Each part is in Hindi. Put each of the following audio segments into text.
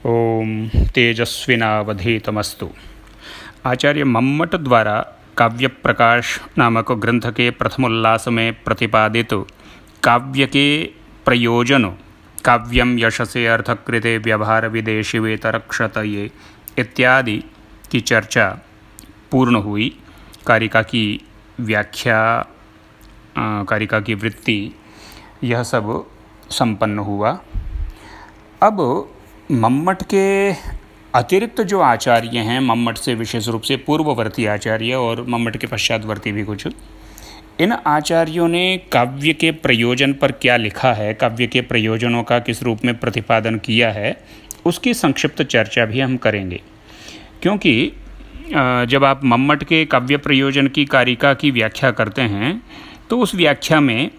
ओम तेजस्विनावधीतमस्तु। आचार्य मम्मट द्वारा काव्य प्रकाश नामक ग्रंथ के प्रथमोल्लास में प्रतिपादित काव्य के प्रयोजन काव्यम यशसे अर्थकृते व्यवहार विदेशी वेतरक्षतये इत्यादि की चर्चा पूर्ण हुई। कारिका की व्याख्या, कारिका की वृत्ति, यह सब संपन्न हुआ। अब मम्मट के अतिरिक्त जो आचार्य हैं, मम्मट से विशेष रूप से पूर्ववर्ती आचार्य और मम्मट के पश्चातवर्ती भी कुछ, इन आचार्यों ने काव्य के प्रयोजन पर क्या लिखा है, काव्य के प्रयोजनों का किस रूप में प्रतिपादन किया है, उसकी संक्षिप्त चर्चा भी हम करेंगे। क्योंकि जब आप मम्मट के काव्य प्रयोजन की कारिका की व्याख्या करते हैं तो उस व्याख्या में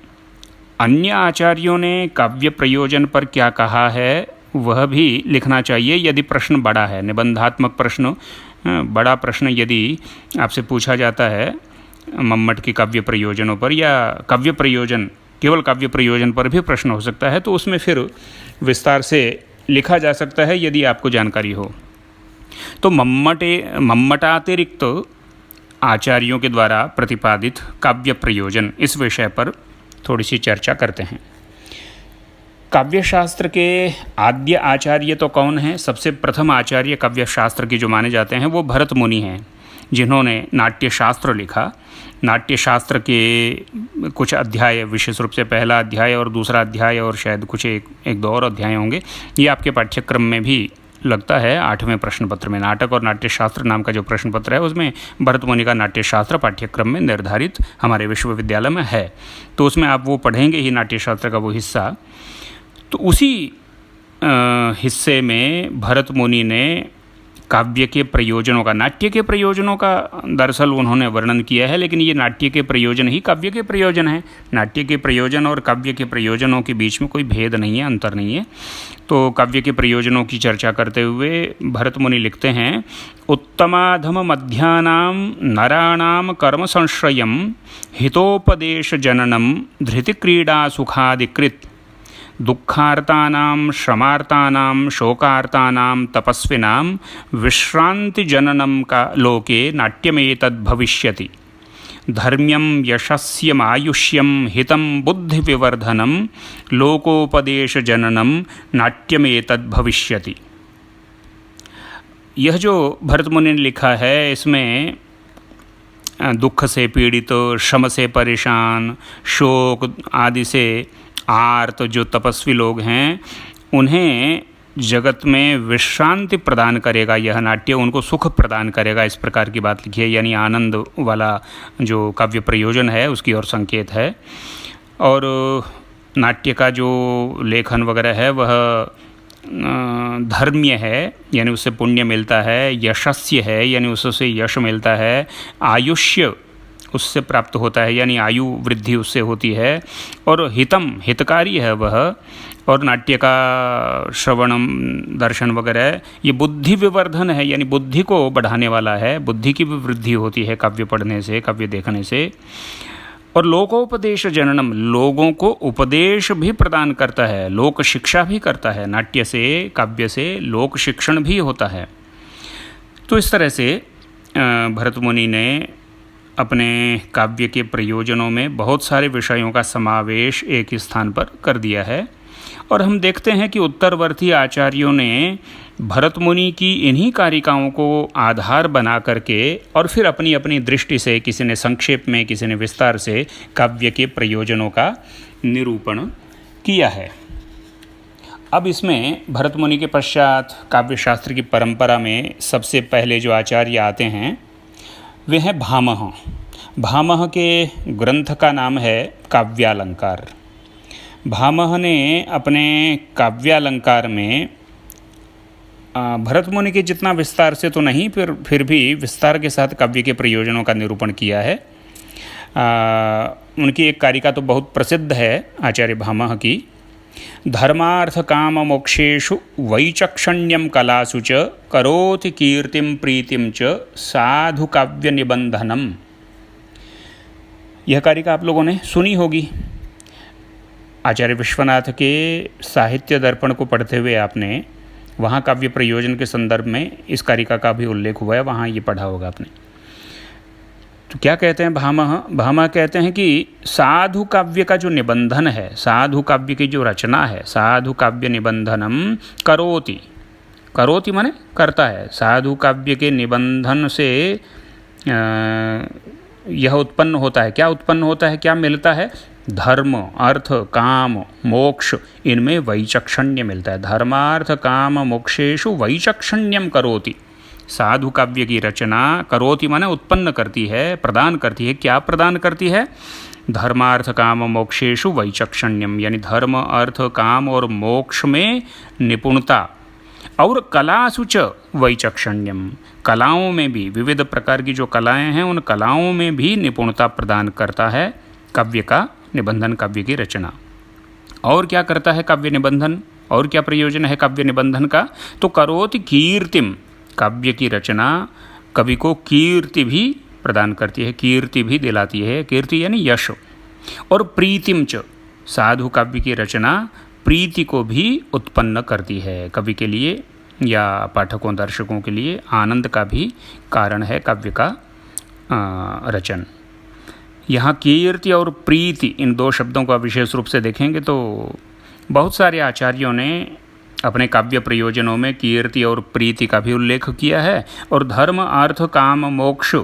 अन्य आचार्यों ने काव्य प्रयोजन पर क्या कहा है वह भी लिखना चाहिए। यदि प्रश्न बड़ा है, निबंधात्मक प्रश्न, बड़ा प्रश्न यदि आपसे पूछा जाता है मम्मट के काव्य प्रयोजनों पर, या काव्य प्रयोजन, केवल काव्य प्रयोजन पर भी प्रश्न हो सकता है, तो उसमें फिर विस्तार से लिखा जा सकता है यदि आपको जानकारी हो। तो मम्मटातिरिक्त आचार्यों के द्वारा प्रतिपादित काव्य प्रयोजन, इस विषय पर थोड़ी सी चर्चा करते हैं। काव्यशास्त्र के आद्य आचार्य तो कौन हैं? सबसे प्रथम आचार्य काव्यशास्त्र के जो माने जाते हैं वो भरत मुनि हैं, जिन्होंने नाट्यशास्त्र लिखा। नाट्यशास्त्र के कुछ अध्याय, विशेष रूप से पहला अध्याय और दूसरा अध्याय और शायद कुछ एक दो और अध्याय होंगे, ये आपके पाठ्यक्रम में भी लगता है। 8वें प्रश्न पत्र में नाटक और नाट्यशास्त्र नाम का जो प्रश्न पत्र है उसमें भरत मुनि का नाट्यशास्त्र पाठ्यक्रम में निर्धारित हमारे विश्वविद्यालय में है, तो उसमें आप वो पढ़ेंगे ही, नाट्यशास्त्र का वो हिस्सा। तो उसी हिस्से में भरत मुनि ने काव्य के प्रयोजनों का, नाट्य के प्रयोजनों का दरअसल उन्होंने वर्णन किया है, लेकिन ये नाट्य के प्रयोजन ही काव्य के प्रयोजन हैं। नाट्य के प्रयोजन और काव्य के प्रयोजनों के बीच में कोई भेद नहीं है, अंतर नहीं है। तो काव्य के प्रयोजनों की चर्चा करते हुए भरत मुनि लिखते हैं, उत्तमाधम मध्यानां नराणां कर्म संश्रयं हितोपदेश जननम धृतिक्रीडा सुखादिकृत दुःखार्तानां श्रमार्तानां शोकार्तानां तपस्विनां विश्रान्तिजननं का लोके नाट्यमेतद्भविष्यति। धर्म्यं यशस्यमायुष्यं हितं बुद्धिविवर्धनं लोकोपदेशजननं नाट्यमेतद्भविष्यति। यह जो भरत मुनि ने लिखा है, इसमें दुख से पीड़ित, श्रम से परेशान, शोक आदि से आर्त जो तपस्वी लोग हैं, उन्हें जगत में विश्रांति प्रदान करेगा यह नाट्य, उनको सुख प्रदान करेगा, इस प्रकार की बात लिखी है। यानी आनंद वाला जो काव्य प्रयोजन है उसकी ओर संकेत है। और नाट्य का जो लेखन वगैरह है वह धर्म्य है, यानी उससे पुण्य मिलता है। यशस्य है, यानी उससे यश मिलता है। आयुष्य उससे प्राप्त होता है, यानी आयु वृद्धि उससे होती है। और हितम, हितकारी है वह। और नाट्य का श्रवणम, दर्शन वगैरह, ये बुद्धि विवर्धन है, यानी बुद्धि को बढ़ाने वाला है। बुद्धि की भी वृद्धि होती है काव्य पढ़ने से, काव्य देखने से। और लोकोपदेश जननम, लोगों को उपदेश भी प्रदान करता है, लोक शिक्षा भी करता है। नाट्य से, काव्य से लोक शिक्षण भी होता है। तो इस तरह से भरत मुनि ने अपने काव्य के प्रयोजनों में बहुत सारे विषयों का समावेश एक स्थान पर कर दिया है। और हम देखते हैं कि उत्तरवर्ती आचार्यों ने भरत मुनि की इन्हीं कारिकाओं को आधार बना करके और फिर अपनी अपनी दृष्टि से, किसी ने संक्षेप में, किसी ने विस्तार से, काव्य के प्रयोजनों का निरूपण किया है। अब इसमें भरत मुनि के पश्चात काव्यशास्त्र की परंपरा में सबसे पहले जो आचार्य आते हैं वे हैं भामह। भामह के ग्रंथ का नाम है काव्यालंकार। भामह ने अपने काव्यालंकार में भरत मुनि के जितना विस्तार से तो नहीं, फिर भी विस्तार के साथ काव्य के प्रयोजनों का निरूपण किया है। उनकी एक कारिका तो बहुत प्रसिद्ध है आचार्य भामह की, धर्मार्थ काम मोक्षेषु वैचक्षण्यं कलासु च करोति कीर्तिं प्रीतिं च साधु काव्य निबंधनम। यह कारिका आप लोगों ने सुनी होगी। आचार्य विश्वनाथ के साहित्य दर्पण को पढ़ते हुए आपने वहाँ काव्य प्रयोजन के संदर्भ में इस कारिका का भी उल्लेख हुआ है, वहाँ ये पढ़ा होगा आपने। तो क्या कहते हैं भामह? भामह कहते हैं कि साधु काव्य का जो निबंधन है, साधु काव्य की जो रचना है, साधु काव्य निबंधनम करोति, करोति माने करता है। साधु काव्य के निबंधन से यह उत्पन्न होता है, क्या उत्पन्न होता है, क्या मिलता है? धर्म, अर्थ, काम, मोक्ष, इनमें वैचक्षण्य मिलता है। धर्मार्थ काम मोक्षेषु वैचक्षण्यम करोति। साधु काव्य की रचना करोति माने उत्पन्न करती है, प्रदान करती है। क्या प्रदान करती है? धर्मार्थ काम मोक्षेषु वैचक्षण्यम, यानी धर्म, अर्थ, काम और मोक्ष में निपुणता, और कलासु च वैचक्षण्यम, कलाओं में भी, विविध प्रकार की जो कलाएं हैं उन कलाओं में भी निपुणता प्रदान करता है काव्य का निबंधन, काव्य की रचना। और क्या करता है काव्य निबंधन, और क्या प्रयोजन है काव्य निबंधन का? तो करोति कीर्तिम, काव्य की रचना कवि को कीर्ति भी प्रदान करती है, कीर्ति भी दिलाती है, कीर्ति यानी यश। और प्रीतिम च, साधु काव्य की रचना प्रीति को भी उत्पन्न करती है, कवि के लिए या पाठकों दर्शकों के लिए आनंद का भी कारण है काव्य का रचन। यहाँ कीर्ति और प्रीति, इन दो शब्दों का विशेष रूप से देखेंगे तो बहुत सारे आचार्यों ने अपने काव्य प्रयोजनों में कीर्ति और प्रीति का भी उल्लेख किया है, और धर्म, अर्थ, काम, मोक्ष,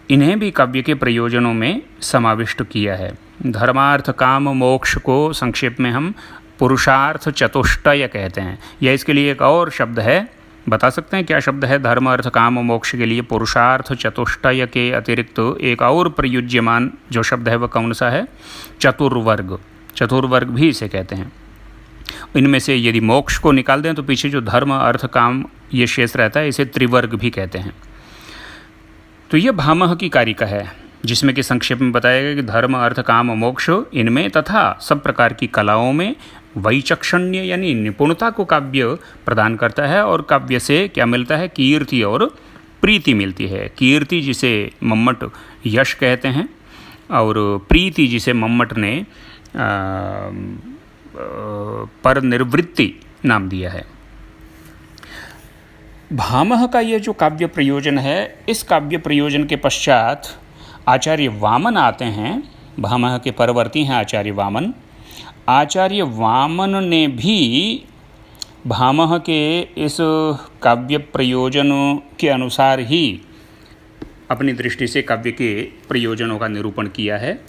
इन्हें भी काव्य के प्रयोजनों में समाविष्ट किया है। धर्मार्थ काम मोक्ष को संक्षेप में हम पुरुषार्थ चतुष्टय कहते हैं, या इसके लिए एक और शब्द है, बता सकते हैं क्या शब्द है? धर्म, अर्थ, काम, मोक्ष के लिए पुरुषार्थ चतुष्टय के अतिरिक्त एक और प्रयुज्यमान जो शब्द है वह कौन सा है? चतुर्वर्ग, चतुर्वर्ग भी इसे कहते हैं। इनमें से यदि मोक्ष को निकाल दें तो पीछे जो धर्म, अर्थ, काम ये शेष रहता है, इसे त्रिवर्ग भी कहते हैं। तो ये भामह की कारिका है जिसमें कि संक्षेप में बताया गया कि धर्म, अर्थ, काम, मोक्ष, इनमें तथा सब प्रकार की कलाओं में वैचक्षण्य यानी निपुणता को काव्य प्रदान करता है, और काव्य से क्या मिलता है? कीर्ति और प्रीति मिलती है। कीर्ति जिसे मम्मट यश कहते हैं, और प्रीति जिसे मम्मट ने पर निर्वृत्ति नाम दिया है। भामह का ये जो काव्य प्रयोजन है, इस काव्य प्रयोजन के पश्चात आचार्य वामन आते हैं। भामह के परवर्ती हैं आचार्य वामन। आचार्य वामन ने भी भामह के इस काव्य प्रयोजन के अनुसार ही अपनी दृष्टि से काव्य के प्रयोजनों का निरूपण किया है।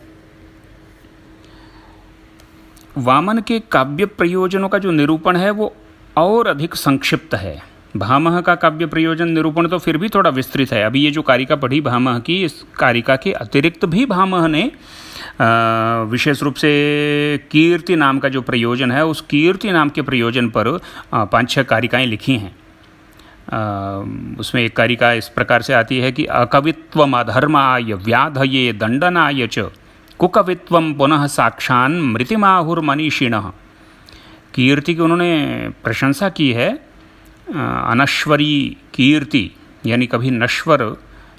वामन के काव्य प्रयोजनों का जो निरूपण है वो और अधिक संक्षिप्त है। भामह का काव्य प्रयोजन निरूपण तो फिर भी थोड़ा विस्तृत है। अभी ये जो कारिका पढ़ी भामह की, इस कारिका के अतिरिक्त भी भामह ने विशेष रूप से कीर्ति नाम का जो प्रयोजन है, उस कीर्ति नाम के प्रयोजन पर 5-6 कारिकाएँ लिखी हैं। उसमें एक कारिका इस प्रकार से आती है कि अकवित्वम अधर्माय व्याधये दंडनाय च कुकवित्वम पुनः साक्षान मृतिमाहुर्मनीषिणः। कीर्ति की उन्होंने प्रशंसा की है। अनश्वरी कीर्ति यानी कभी नश्वर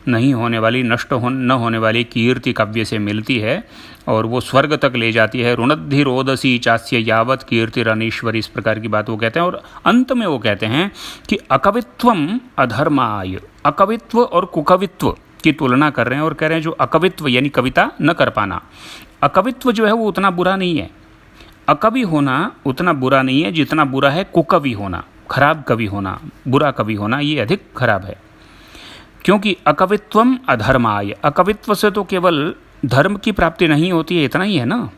नहीं होने वाली, नष्ट न होने वाली कीर्ति काव्य से मिलती है, और वो स्वर्ग तक ले जाती है। ऋणद्धि रोदसी चास्य यावत कीर्तिरनीश्वरी, इस प्रकार की बात वो कहते हैं। और अंत में वो कहते हैं कि अकवित्वम अधर्माय, अकवित्व और कुकवित्व की तुलना कर रहे हैं, और कह रहे हैं जो अकवित्व यानी कविता न कर पाना, अकवित्व जो है वो उतना बुरा नहीं है, अकवि होना उतना बुरा नहीं है जितना बुरा है कुकवि होना, खराब कवि होना, बुरा कवि होना, ये अधिक खराब है। क्योंकि अकवित्वम अधर्माय, अकवित्व से तो केवल धर्म की प्राप्ति नहीं होती है, इतना ही है ना।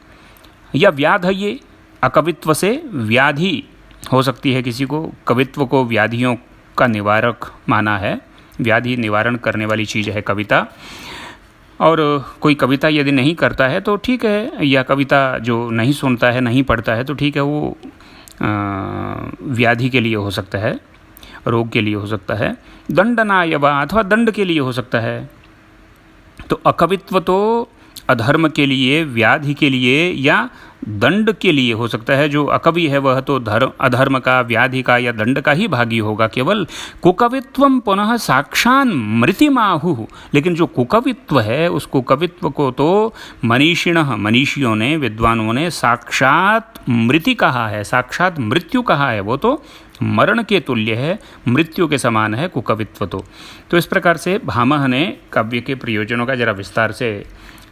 या व्याधये, अकवित्व से व्याधि हो सकती है किसी को, कवित्व को व्याधियों का निवारक माना है, व्याधि निवारण करने वाली चीज़ है कविता। और कोई कविता यदि नहीं करता है तो ठीक है, या कविता जो नहीं सुनता है, नहीं पढ़ता है तो ठीक है, वो व्याधि के लिए हो सकता है, रोग के लिए हो सकता है, दंडनाय वा अथवा दंड के लिए हो सकता है। तो अकवित्व तो अधर्म के लिए, व्याधि के लिए या दंड के लिए हो सकता है। जो अकवि है वह तो अधर्म का, व्याधि का या दंड का ही भागी होगा केवल। कुकवित्वम पुनः साक्षान मृतिमाहु, लेकिन जो कुकवित्व है उस कुकवित्व को तो मनीषिणः, मनीषियों ने, विद्वानों ने साक्षात मृति कहा है, साक्षात मृत्यु कहा है। वो तो मरण के तुल्य है, मृत्यु के समान है कुकवित्व। तो इस प्रकार से भामह ने काव्य के प्रयोजनों का जरा विस्तार से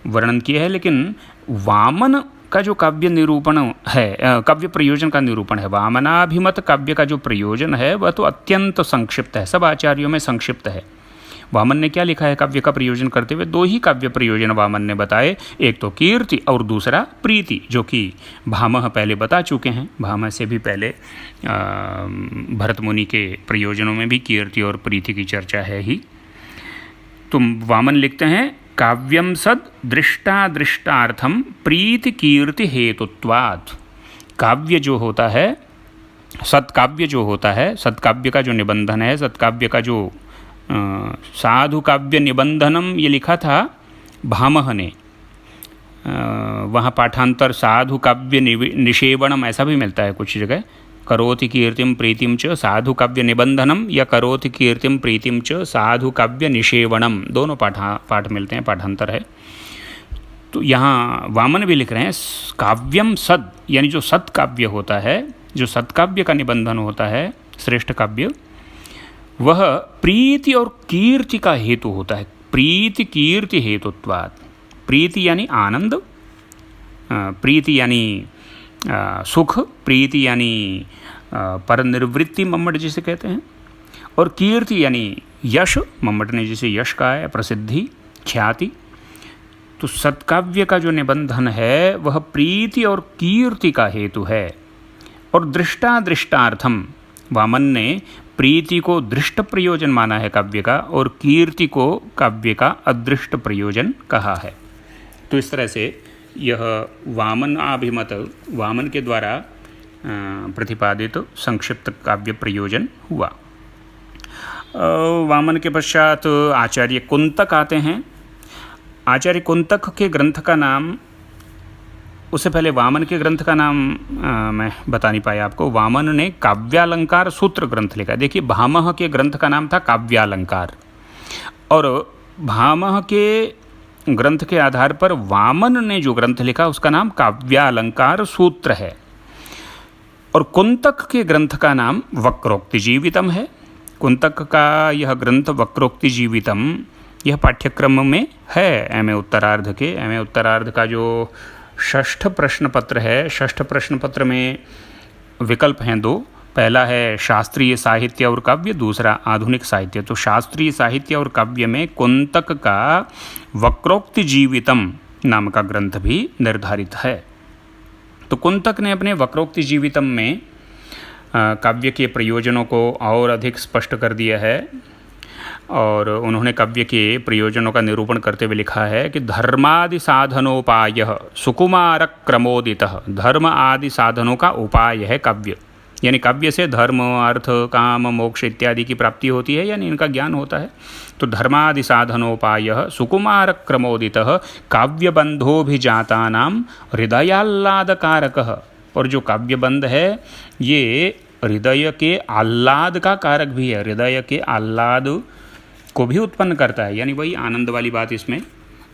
वर्णन किया है। लेकिन वामन का जो काव्य निरूपण है, काव्य प्रयोजन का निरूपण है, वामनाभिमत काव्य का जो प्रयोजन है वह तो अत्यंत संक्षिप्त है, सब आचार्यों में संक्षिप्त है। वामन ने क्या लिखा है काव्य का प्रयोजन करते हुए? 2 ही काव्य प्रयोजन वामन ने बताए, एक तो कीर्ति और दूसरा प्रीति, जो कि भामह पहले बता चुके हैं। भामह से भी पहले भरत मुनि के प्रयोजनों में भी कीर्ति और प्रीति की चर्चा है ही। तो वामन लिखते हैं काव्यम सद दृष्टादृष्टार्थम प्रीति कीर्ति हेतुत्वात्। काव्य जो होता है, सत्काव्य जो होता है, सत्काव्य का जो निबंधन है, सत्काव्य का जो साधु काव्य निबंधनम ये लिखा था भामह ने, वहाँ पाठांतर साधु काव्य निषेवणम ऐसा भी मिलता है कुछ जगह। करोति कीर्तिम प्रीतिम च साधु काव्य निबंधनम या करोति कीर्तिम प्रीतिम च साधु काव्य निषेवणम, दोनों पाठ मिलते हैं, पाठांतर है। तो यहाँ वामन भी लिख रहे हैं काव्यम सद, यानी जो सत्काव्य होता है, जो सत्काव्य का निबंधन होता है, श्रेष्ठ काव्य, वह प्रीति और कीर्ति का हेतु होता है। प्रीति कीर्ति हेतुत्वात्। प्रीति यानी आनंद, प्रीति यानी सुख, प्रीति यानी पर निर्वृत्ति मम्मट जिसे कहते हैं, और कीर्ति यानी यश, मम्मट ने जिसे यश कहा है, प्रसिद्धि, ख्याति। तो सत्काव्य का जो निबंधन है वह प्रीति और कीर्ति का हेतु है। और दृष्टादृष्टार्थम, वामन ने प्रीति को दृष्ट प्रयोजन माना है काव्य का, और कीर्ति को काव्य का अदृष्ट प्रयोजन कहा है। तो इस तरह से यह वामनाभिमत, वामन के द्वारा प्रतिपादित संक्षिप्त काव्य प्रयोजन हुआ। वामन के पश्चात आचार्य कुंतक आते हैं। आचार्य कुंतक के ग्रंथ का नाम, उससे पहले वामन के ग्रंथ का नाम मैं बता नहीं पाया आपको। वामन ने काव्यालंकार सूत्र ग्रंथ लिखा। देखिए, भामह के ग्रंथ का नाम था काव्यालंकार, और भामह के ग्रंथ के आधार पर वामन ने जो ग्रंथ लिखा उसका नाम काव्यालंकार सूत्र है। और कुंतक के ग्रंथ का नाम वक्रोक्ति जीवितम है। कुंतक का यह ग्रंथ वक्रोक्ति जीवितम, यह पाठ्यक्रम में है एमए उत्तरार्ध के। एमए उत्तरार्ध का जो 6ठ प्रश्न पत्र है, 6ठ प्रश्न पत्र में विकल्प हैं 2। पहला है शास्त्रीय साहित्य और काव्य, दूसरा आधुनिक साहित्य। तो शास्त्रीय साहित्य और काव्य में कुंतक का वक्रोक्ति जीवितम नाम का ग्रंथ भी निर्धारित है। तो कुंतक ने अपने वक्रोक्ति जीवितम में काव्य के प्रयोजनों को और अधिक स्पष्ट कर दिया है, और उन्होंने काव्य के प्रयोजनों का निरूपण करते हुए लिखा है कि धर्मादि साधनोपाय सुकुमार क्रमोदितः। धर्म आदि साधनों का उपाय है काव्य, यानी काव्य से धर्म, अर्थ, काम, मोक्ष इत्यादि की प्राप्ति होती है, यानी इनका ज्ञान होता है। तो धर्मादि साधनोपाय सुकुमार क्रमोदितः काव्यबंधोभिजातानां हृदयाह्लादकारकः। और जो काव्यबंध है ये हृदय के आह्लाद का कारक भी है, हृदय के आह्लाद को भी उत्पन्न करता है, यानी वही आनंद वाली बात इसमें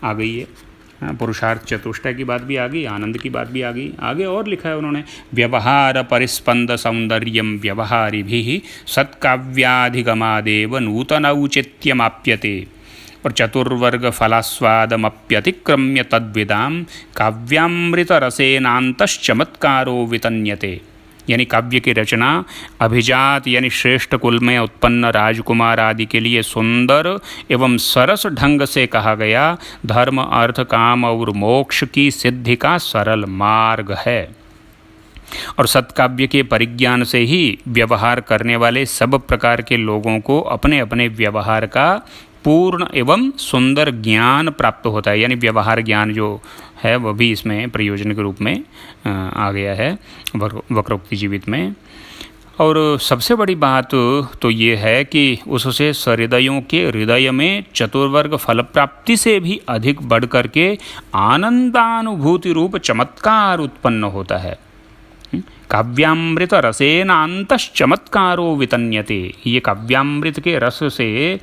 आ गई है। पुरुषार्थ चतुष्टय की बात भी आ गई, आनंद की बात भी आ गई। आगे और लिखा है उन्होंने, व्यवहार परिस्पंद सौंदर्यम व्यवहारिभिः सत्काव्याधिगमादेव नूतन औचित्यमाप्यते। और चतुर्वर्ग फलास्वादमप्यतिक्रम्य तद्विदां काव्यामृत रसेनान्तश्चमत्कारो वितन्यते। यानी काव्य की रचना अभिजात यानी श्रेष्ठ कुल में उत्पन्न राजकुमार आदि के लिए सुंदर एवं सरस ढंग से कहा गया धर्म, अर्थ, काम और मोक्ष की सिद्धि का सरल मार्ग है। और सत्काव्य के परिज्ञान से ही व्यवहार करने वाले सब प्रकार के लोगों को अपने अपने व्यवहार का पूर्ण एवं सुंदर ज्ञान प्राप्त होता है। यानी व्यवहार ज्ञान जो है वह भी इसमें प्रयोजन के रूप में आ गया है वक्रोक्ति जीवित में। और सबसे बड़ी बात तो ये है कि उससे सहृदयों के हृदय में चतुर्वर्ग फल प्राप्ति से भी अधिक बढ़ कर के आनंदानुभूति रूप चमत्कार उत्पन्न होता है। काव्यामृत रसेनान्तश्चमत्कारो वितन्यते। ये काव्यामृत के रस से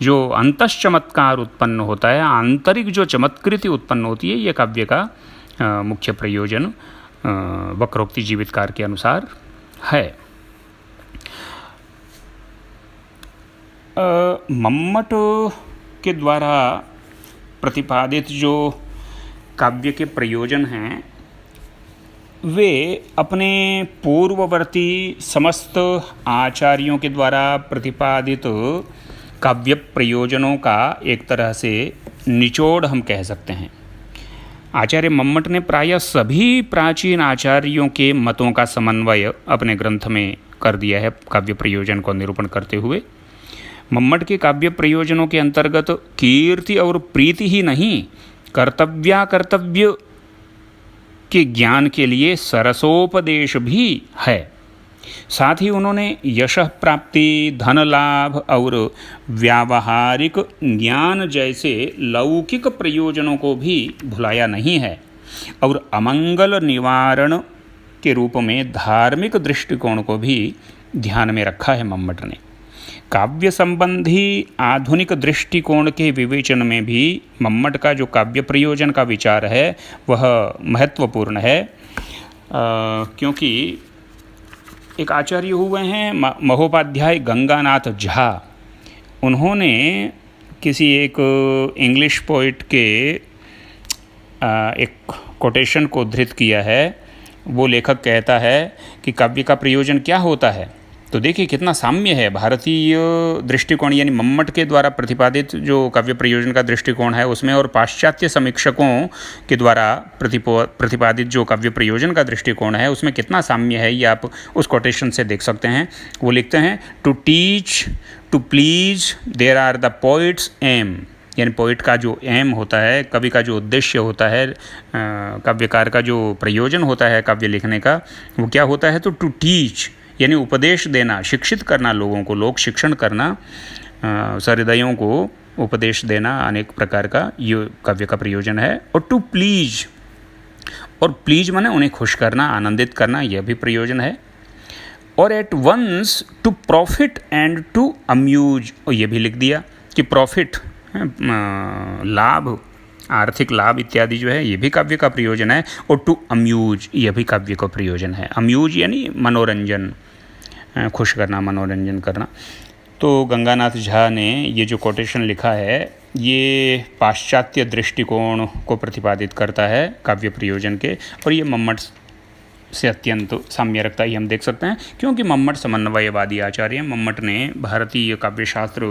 जो अंतश्चमत्कार उत्पन्न होता है, आंतरिक जो चमत्कृति उत्पन्न होती है, ये काव्य का मुख्य प्रयोजन वक्रोक्ति जीवितकार के अनुसार है। मम्मट के द्वारा प्रतिपादित जो काव्य के प्रयोजन हैं वे अपने पूर्ववर्ती समस्त आचार्यों के द्वारा प्रतिपादित काव्य प्रयोजनों का एक तरह से निचोड़ हम कह सकते हैं। आचार्य मम्मट ने प्रायः सभी प्राचीन आचार्यों के मतों का समन्वय अपने ग्रंथ में कर दिया है काव्य प्रयोजन को निरूपण करते हुए। मम्मट के काव्य प्रयोजनों के अंतर्गत कीर्ति और प्रीति ही नहीं, कर्तव्य के ज्ञान के लिए सरसोपदेश भी है। साथ ही उन्होंने यश प्राप्ति, धन लाभ और व्यावहारिक ज्ञान जैसे लौकिक प्रयोजनों को भी भुलाया नहीं है और अमंगल निवारण के रूप में धार्मिक दृष्टिकोण को भी ध्यान में रखा है मम्मट ने। काव्य संबंधी आधुनिक दृष्टिकोण के विवेचन में भी मम्मट का जो काव्य प्रयोजन का विचार है वह महत्वपूर्ण है, क्योंकि एक आचार्य हुए हैं महोपाध्याय गंगानाथ झा। उन्होंने किसी एक इंग्लिश पोइट के एक कोटेशन को उद्धृत किया है। वो लेखक कहता है कि काव्य का प्रयोजन क्या होता है। तो देखिए कितना साम्य है भारतीय दृष्टिकोण यानी मम्मट के द्वारा प्रतिपादित जो काव्य प्रयोजन का दृष्टिकोण है उसमें और पाश्चात्य समीक्षकों के द्वारा प्रतिपादित जो काव्य प्रयोजन का दृष्टिकोण है उसमें कितना साम्य है, ये आप उस कोटेशन से देख सकते हैं। वो लिखते हैं, to teach, to please, there are the poets aim, यानी पोइट का जो एम होता है, कवि का जो उद्देश्य होता है, काव्यकार का जो प्रयोजन होता है काव्य लिखने का, वो क्या होता है, तो टू टीच यानी उपदेश देना, शिक्षित करना लोगों को, लोक शिक्षण करना, सहृदयों को उपदेश देना अनेक प्रकार का ये काव्य का प्रयोजन है। और टू प्लीज, और प्लीज माने उन्हें खुश करना, आनंदित करना, यह भी प्रयोजन है। और at once to profit and to amuse, और ये भी लिख दिया कि प्रॉफिट लाभ, आर्थिक लाभ इत्यादि जो है ये भी काव्य का प्रयोजन है। और टू अम्यूज, यह भी काव्य का प्रयोजन है। अम्यूज यानी मनोरंजन, खुश करना, मनोरंजन करना। तो गंगानाथ झा ने ये जो कोटेशन लिखा है ये पाश्चात्य दृष्टिकोण को प्रतिपादित करता है काव्य प्रयोजन के, और ये मम्मट से अत्यंत साम्य रखता है, हम देख सकते हैं, क्योंकि मम्मट समन्वयवादी आचार्य हैं। मम्मट ने भारतीय काव्यशास्त्र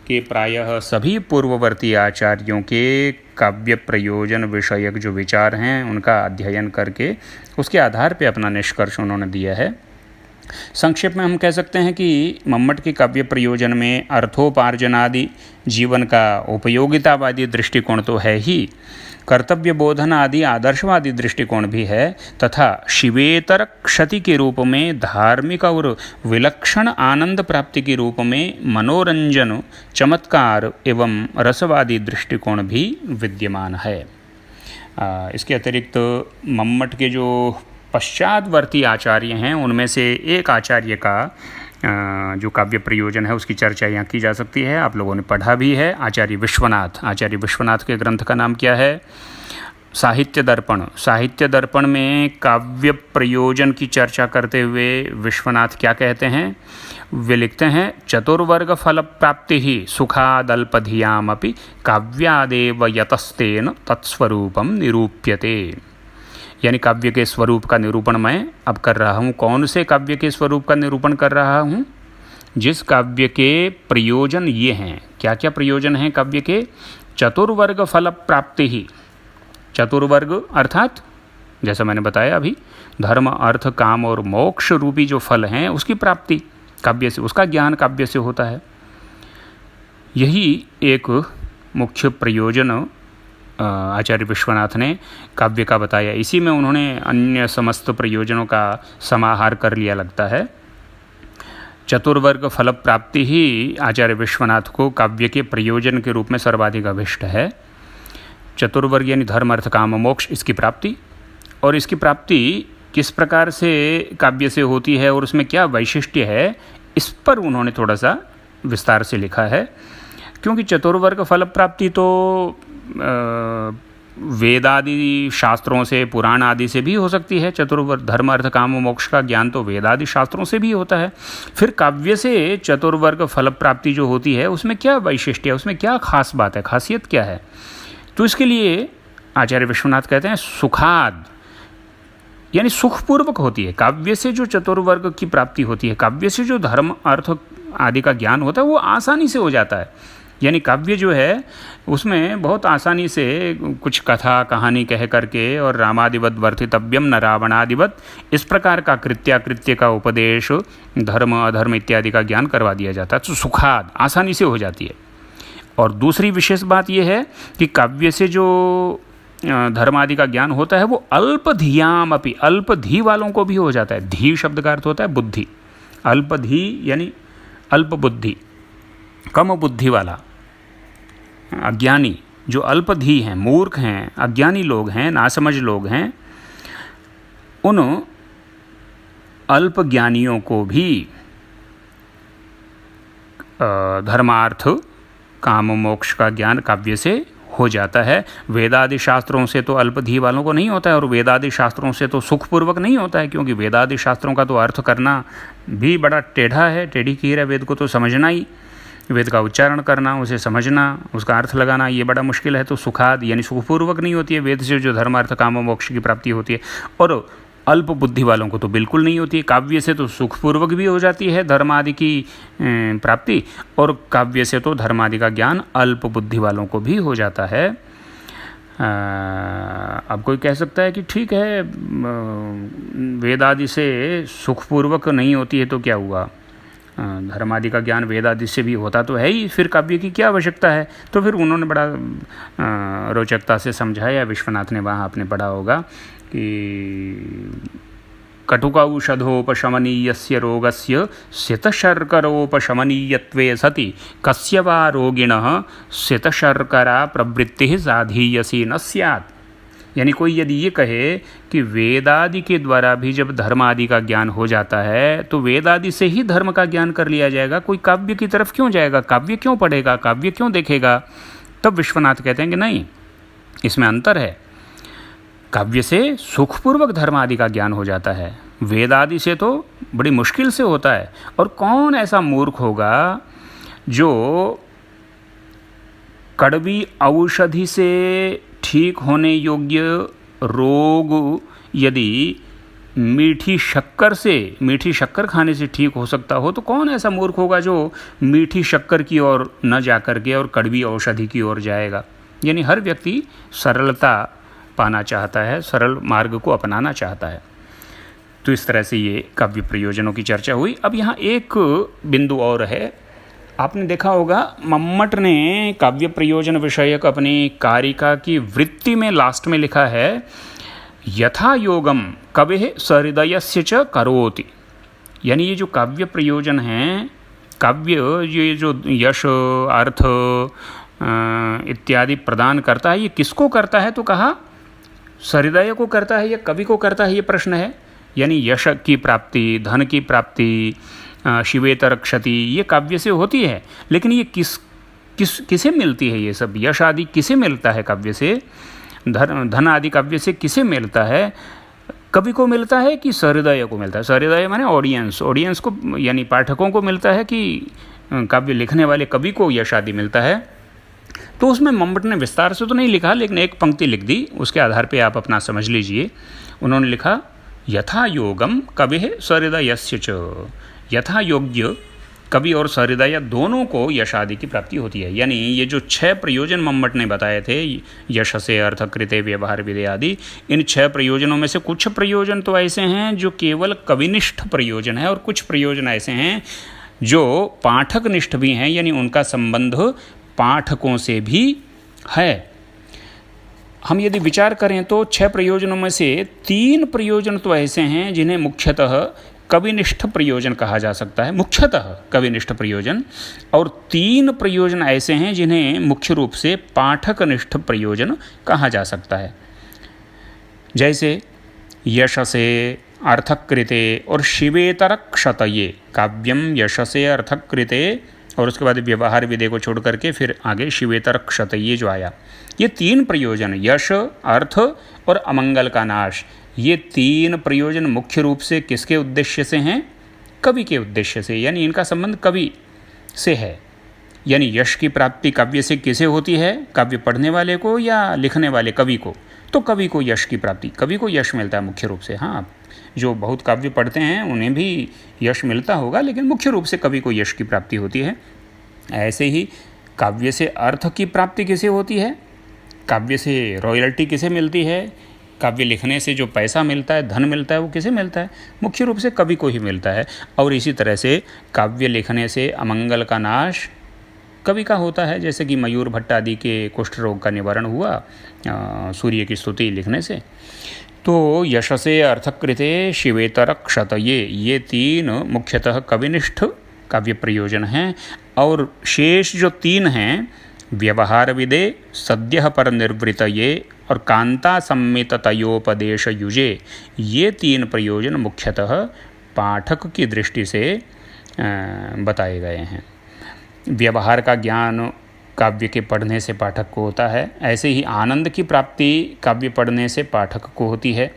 के प्रायः सभी पूर्ववर्ती आचार्यों के काव्य प्रयोजन विषयक जो विचार हैं उनका अध्ययन करके उसके आधार पर अपना निष्कर्ष उन्होंने दिया है। संक्षेप में हम कह सकते हैं कि मम्मट के काव्य प्रयोजन में अर्थोपार्जनादि, जीवन का उपयोगितावादी दृष्टिकोण तो है ही, कर्तव्य बोधन आदि आदर्शवादी दृष्टिकोण भी है, तथा शिवेतर क्षति के रूप में धार्मिक और विलक्षण आनंद प्राप्ति के रूप में मनोरंजन, चमत्कार एवं रसवादी दृष्टिकोण भी विद्यमान है। इसके अतिरिक्त मम्मट के जो पश्चातवर्ती आचार्य हैं उनमें से एक आचार्य का जो काव्य प्रयोजन है उसकी चर्चा यहाँ की जा सकती है, आप लोगों ने पढ़ा भी है, आचार्य विश्वनाथ। आचार्य विश्वनाथ के ग्रंथ का नाम क्या है, साहित्य दर्पण। साहित्य दर्पण में काव्य प्रयोजन की चर्चा करते हुए विश्वनाथ क्या कहते हैं, वे लिखते हैं, चतुर्वर्ग फल प्राप्ति ही सुखादल्पधियामपि काव्यादेव यतस्तेन तत्स्वरूपम निरूप्यते। यानी काव्य के स्वरूप का निरूपण मैं अब कर रहा हूँ। कौन से काव्य के स्वरूप का निरूपण कर रहा हूँ, जिस काव्य के प्रयोजन ये हैं। क्या क्या प्रयोजन हैं काव्य के, चतुर्वर्ग फल प्राप्ति ही। चतुर्वर्ग अर्थात जैसा मैंने बताया अभी, धर्म, अर्थ, काम और मोक्ष रूपी जो फल हैं उसकी प्राप्ति काव्य से, उसका ज्ञान काव्य से होता है। यही एक मुख्य प्रयोजन आचार्य विश्वनाथ ने काव्य का बताया। इसी में उन्होंने अन्य समस्त प्रयोजनों का समाहार कर लिया लगता है। चतुर्वर्ग फल प्राप्ति ही आचार्य विश्वनाथ को काव्य के प्रयोजन के रूप में सर्वाधिक अभिष्ट है। चतुर्वर्ग यानी धर्म, अर्थ, काम, मोक्ष, इसकी प्राप्ति, और इसकी प्राप्ति किस प्रकार से काव्य से होती है और उसमें क्या वैशिष्ट्य है, इस पर उन्होंने थोड़ा सा विस्तार से लिखा है। क्योंकि चतुर्वर्ग फल प्राप्ति तो वेदादि शास्त्रों से, पुराण आदि से भी हो सकती है। चतुर्वर्ग धर्म अर्थ काम मोक्ष का ज्ञान तो वेदादि शास्त्रों से भी होता है। फिर काव्य से चतुर्वर्ग फल प्राप्ति जो होती है उसमें क्या वैशिष्ट्य है, उसमें क्या खास बात है, खासियत क्या है? तो इसके लिए आचार्य विश्वनाथ कहते हैं सुखाद, यानी सुखपूर्वक होती है। काव्य से जो चतुर्वर्ग की प्राप्ति होती है, काव्य से जो धर्म अर्थ आदि का ज्ञान होता है वो आसानी से हो जाता है। यानी काव्य जो है उसमें बहुत आसानी से कुछ कथा कहानी कह करके और रामादिवत वर्तितव्यम न रावणादिवत, इस प्रकार का कृत्याकृत्य का उपदेश, धर्म अधर्म इत्यादि का ज्ञान करवा दिया जाता है। तो सुखाद आसानी से हो जाती है। और दूसरी विशेष बात यह है कि काव्य से जो धर्म आदि का ज्ञान होता है वो अल्पधियाम अपि, अल्पधी वालों को भी हो जाता है। धी शब्द का अर्थ होता है बुद्धि, अल्पधी यानी अल्प बुद्धि, कम बुद्धि वाला, अज्ञानी, जो अल्पधी हैं, मूर्ख हैं, अज्ञानी लोग हैं, नासमझ लोग हैं, उन अल्पज्ञानियों को भी धर्मार्थ काम मोक्ष का ज्ञान काव्य से हो जाता है। वेदादि शास्त्रों से तो अल्पधी वालों को नहीं होता है, और वेदादि शास्त्रों से तो सुखपूर्वक नहीं होता है, क्योंकि वेदादि शास्त्रों का तो अर्थ करना भी बड़ा टेढ़ा है, टेढ़ी खीर है। वेद को तो समझना ही, वेद का उच्चारण करना, उसे समझना, उसका अर्थ लगाना, ये बड़ा मुश्किल है। तो सुखाद यानी सुखपूर्वक नहीं होती है वेद से जो धर्म अर्थ काम मोक्ष की प्राप्ति होती है, और अल्प बुद्धि वालों को तो बिल्कुल नहीं होती है। काव्य से तो सुखपूर्वक भी हो जाती है धर्म आदि की प्राप्ति, और काव्य से तो धर्म आदि का ज्ञान अल्प बुद्धि वालों को भी हो जाता है। अब कोई कह सकता है कि ठीक है, वेद आदि से सुखपूर्वक नहीं होती है तो क्या हुआ, धर्म आदि का ज्ञान वेद आदि से भी होता तो है ही, फिर काव्य की क्या आवश्यकता है? तो फिर उन्होंने बड़ा रोचकता से समझाया, विश्वनाथ ने वहाँ आपने पढ़ा होगा कि कटुकौषधोपशमनीयस्य रोगस्य सितशर्करोपशमनीयत्वे सति कस्य वा रोगिणः सितशर्करा प्रवृत्तिः साधीयसी न स्यात्। यानी कोई यदि ये कहे कि वेदादि के द्वारा भी जब धर्म आदि का ज्ञान हो जाता है तो वेदादि से ही धर्म का ज्ञान कर लिया जाएगा, कोई काव्य की तरफ क्यों जाएगा, काव्य क्यों पढ़ेगा, काव्य क्यों देखेगा? तब विश्वनाथ कहते हैं कि नहीं, इसमें अंतर है। काव्य से सुखपूर्वक धर्म आदि का ज्ञान हो जाता है, वेद आदि से तो बड़ी मुश्किल से होता है। और कौन ऐसा मूर्ख होगा जो कड़वी औषधि से ठीक होने योग्य रोग यदि मीठी शक्कर खाने से ठीक हो सकता हो, तो कौन ऐसा मूर्ख होगा जो मीठी शक्कर की ओर न जा कर के और कड़वी औषधि की ओर जाएगा? यानी हर व्यक्ति सरलता पाना चाहता है, सरल मार्ग को अपनाना चाहता है। तो इस तरह से ये काव्य प्रयोजनों की चर्चा हुई। अब यहाँ एक बिंदु और है, आपने देखा होगा मम्मट ने काव्य प्रयोजन विषयक अपनी कारिका की वृत्ति में लास्ट में लिखा है यथा योगम कविः सहृदयस्य च करोति। यानी ये जो काव्य प्रयोजन है, काव्य ये जो यश अर्थ इत्यादि प्रदान करता है, ये किसको करता है? तो कहा सहृदय को करता है या कवि को करता है, ये प्रश्न है। यानी यश की प्राप्ति, धन की प्राप्ति, शिवेतर क्षति, ये काव्य से होती है। लेकिन ये किसे मिलती है? ये सब यश आदि किसे मिलता है काव्य से? धन आदि काव्य से किसे मिलता है? कवि को मिलता है कि सहृदय को मिलता है? सहृदय माने ऑडियंस को, यानी पाठकों को मिलता है, कि काव्य लिखने वाले कवि को यश आदि मिलता है? तो उसमें मम्मट ने विस्तार से तो नहीं लिखा, लेकिन एक पंक्ति लिख दी, उसके आधार पे आप अपना समझ लीजिए। उन्होंने लिखा यथा योगम कविः सहृदयस्य च। यथा योग्य कवि और सहृदय दोनों को यश आदि की प्राप्ति होती है। यानी ये जो 6 प्रयोजन मम्मट ने बताए थे, यश से अर्थ कृते व्यवहार विधेय आदि, इन 6 प्रयोजनों में से कुछ प्रयोजन तो ऐसे हैं जो केवल कविनिष्ठ प्रयोजन है, और कुछ प्रयोजन ऐसे हैं जो पाठकनिष्ठ भी हैं, यानी उनका संबंध पाठकों से भी है। हम यदि विचार करें तो 6 प्रयोजनों में से 3 प्रयोजन तो ऐसे हैं जिन्हें मुख्यतः कविनिष्ठ प्रयोजन कहा जा सकता है, मुख्यतः कविनिष्ठ प्रयोजन, और 3 प्रयोजन ऐसे हैं जिन्हें मुख्य रूप से पाठकनिष्ठ प्रयोजन कहा जा सकता है। जैसे यशसे अर्थकृते और शिवेतर क्षतये काव्यम यशसे अर्थकृते और उसके बाद व्यवहार विधेय को छोड़ करके फिर आगे शिवेतर क्षत ये जो आया, ये 3 प्रयोजन यश, अर्थ और अमंगल का नाश, ये 3 प्रयोजन मुख्य रूप से किसके उद्देश्य से हैं? कवि के उद्देश्य से, यानी इनका संबंध कवि से है। यानी यश की प्राप्ति काव्य से किसे होती है? काव्य पढ़ने वाले को या लिखने वाले कवि को? तो कवि को यश की प्राप्ति, कवि को यश मिलता है मुख्य रूप से। हाँ, जो बहुत काव्य पढ़ते हैं उन्हें भी यश मिलता होगा, लेकिन मुख्य रूप से कवि को यश की प्राप्ति होती है। ऐसे ही काव्य से अर्थ की प्राप्ति किसे होती है? काव्य से रॉयल्टी किसे मिलती है? काव्य लिखने से जो पैसा मिलता है, धन मिलता है, वो किसे मिलता है? मुख्य रूप से कवि को ही मिलता है। और इसी तरह से काव्य लिखने से अमंगल का नाश कवि का होता है, जैसे कि मयूर भट्ट आदि के कुष्ठ रोग का निवारण हुआ सूर्य की स्तुति लिखने से। तो यशसे अर्थकृते शिवेतर क्षतये, ये 3 मुख्यतः कविनिष्ठ काव्य प्रयोजन हैं। और शेष जो 3 हैं, व्यवहार विदे, सद्यः पर निर्वृतये और कांता सम्मिततयोपदेश युजे, ये 3 प्रयोजन मुख्यतः पाठक की दृष्टि से बताए गए हैं। व्यवहार का ज्ञान काव्य के पढ़ने से पाठक को होता है, ऐसे ही आनंद की प्राप्ति काव्य पढ़ने से पाठक को होती है।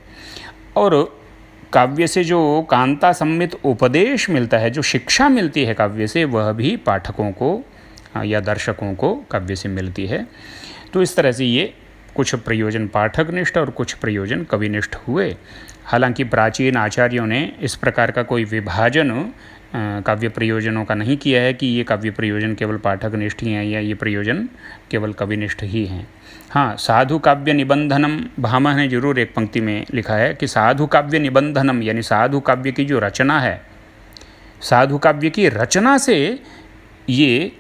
और काव्य से जो कांता सम्मित उपदेश मिलता है, जो शिक्षा मिलती है काव्य से, वह भी पाठकों को या दर्शकों को काव्य से मिलती है। तो इस तरह से ये कुछ प्रयोजन पाठकनिष्ठ और कुछ प्रयोजन कविनिष्ठ हुए। हालांकि प्राचीन आचार्यों ने इस प्रकार का कोई विभाजन काव्य प्रयोजनों का नहीं किया है कि ये काव्य प्रयोजन केवल पाठकनिष्ठ ही हैं या ये प्रयोजन केवल कविनिष्ठ ही हैं। हाँ, साधु काव्य निबंधनम, भामा ने जरूर एक पंक्ति में लिखा है कि साधु काव्य निबंधनम, यानी साधु काव्य की जो रचना है, साधु काव्य की रचना से ये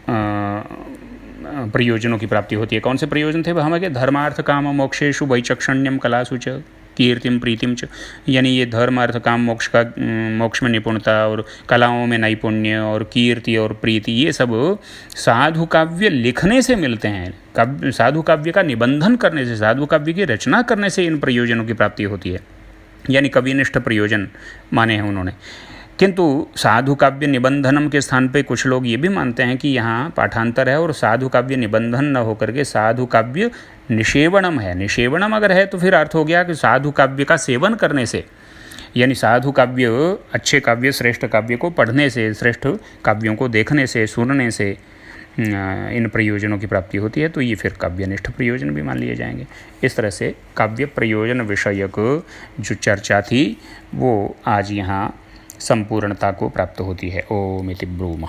प्रयोजनों की प्राप्ति होती है। कौन से प्रयोजन थे भामा के? धर्मार्थ काम मोक्षेषु वैचक्षण्यम कलासु च कीर्तिम प्रीतिम च, यानी ये धर्म अर्थ काम मोक्ष में निपुणता और कलाओं में नैपुण्य और कीर्ति और प्रीति, ये सब साधु काव्य लिखने से मिलते हैं। साधु काव्य का निबंधन करने से, साधु काव्य की रचना करने से इन प्रयोजनों की प्राप्ति होती है, यानी कविनिष्ठ प्रयोजन माने हैं उन्होंने। किंतु साधु काव्य निबंधनम के स्थान पे कुछ लोग ये भी मानते हैं कि यहाँ पाठांतर है और साधु काव्य निबंधन न होकर के साधु काव्य निषेवणम है। निषेवणम अगर है तो फिर अर्थ हो गया कि साधु काव्य का सेवन करने से, यानी साधु काव्य, अच्छे काव्य, श्रेष्ठ काव्य को पढ़ने से, श्रेष्ठ काव्यों को देखने से, सुनने से इन प्रयोजनों की प्राप्ति होती है। तो ये फिर काव्यनिष्ठ प्रयोजन भी मान लिए जाएंगे। इस तरह से काव्य प्रयोजन विषयक जो चर्चा थी वो आज यहाँ संपूर्णता को प्राप्त होती है। ओम इति ब्रूमः।